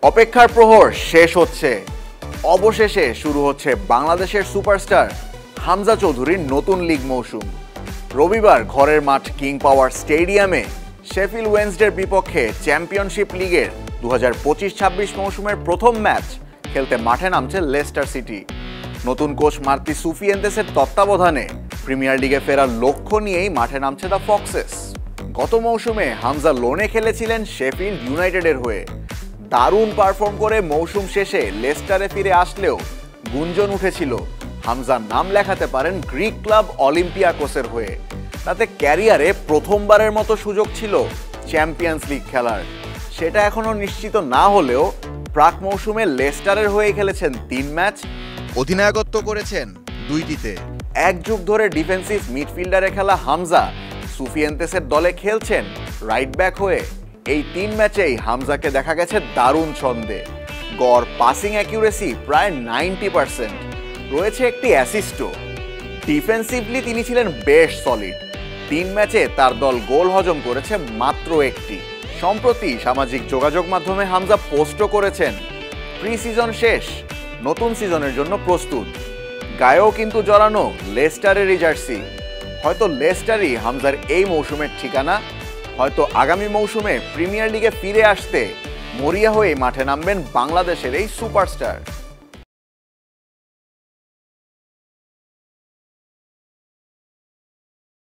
অপেক্ষার প্রহর শেষ হচ্ছে, অবশেষে শুরু হচ্ছে বাংলাদেশের সুপারস্টার হামজা চৌধুরীর নতুন লিগ মৌসুম। রবিবার ঘরের মাঠ কিং পাওয়ার স্টেডিয়ামে শেফিল্ড ওয়েডনেসডের বিপক্ষে চ্যাম্পিয়নশিপ লিগের 2025-26 মৌসুমের প্রথম ম্যাচ খেলতে মাঠে নামছে লেস্টার সিটি। নতুন কোচ মার্তি সুফিয়েন্তেসের তত্ত্বাবধানে প্রিমিয়ার লিগে ফেরার লক্ষ্য নিয়েই মাঠে নামছে দ্য ফক্সেস। গত মৌসুমে হামজা লোনে খেলেছিলেন শেফিল্ড ইউনাইটেডের হয়ে। দারুণ পারফর্ম করে মৌসুম শেষে লেস্টারে ফিরে আসলেও গুঞ্জন উঠেছিল হামজা নাম লেখাতে পারেন গ্রিক ক্লাব অলিম্পিয়াকোসের হয়ে। তাতে ক্যারিয়ারে প্রথমবারের মতো সুযোগ ছিল চ্যাম্পিয়ন্স লিগ খেলার। সেটা এখনো নিশ্চিত না হলেও প্রাক মৌসুমে লেস্টারের হয়ে খেলেছেন 3 ম্যাচ, অধিনায়কত্ব করেছেন 2টিতে। এক যুগ ধরে ডিফেন্সিভ মিডফিল্ডারে খেলা হামজা সুফিয়েন্তেসের দলে খেলছেন রাইট ব্যাক হয়ে। এই 3 ম্যাচেই হামজাকে দেখা গেছে দারুণ ছন্দে। গড় পাসিং অ্যাকিউরেসি প্রায় 90%, রয়েছে একটি অ্যাসিস্টও। ডিফেন্সিভলি তিনি ছিলেন বেশ সলিড। 3 ম্যাচে তার দল গোল হজম করেছে মাত্র একটি। সম্প্রতি সামাজিক যোগাযোগ মাধ্যমে হামজা পোস্টও করেছেন প্রি সিজন শেষ, নতুন সিজনের জন্য প্রস্তুত। গায়েও কিন্তু জড়ানো লেস্টারেরই জার্সি। হয়তো লেস্টারই হামজার এই মৌসুমের ঠিকানা। হয়তো আগামী মৌসুমে প্রিমিয়ার লিগে ফিরে আসতে মরিয়া হয়ে মাঠে নামবেন বাংলাদেশের এই সুপারস্টার।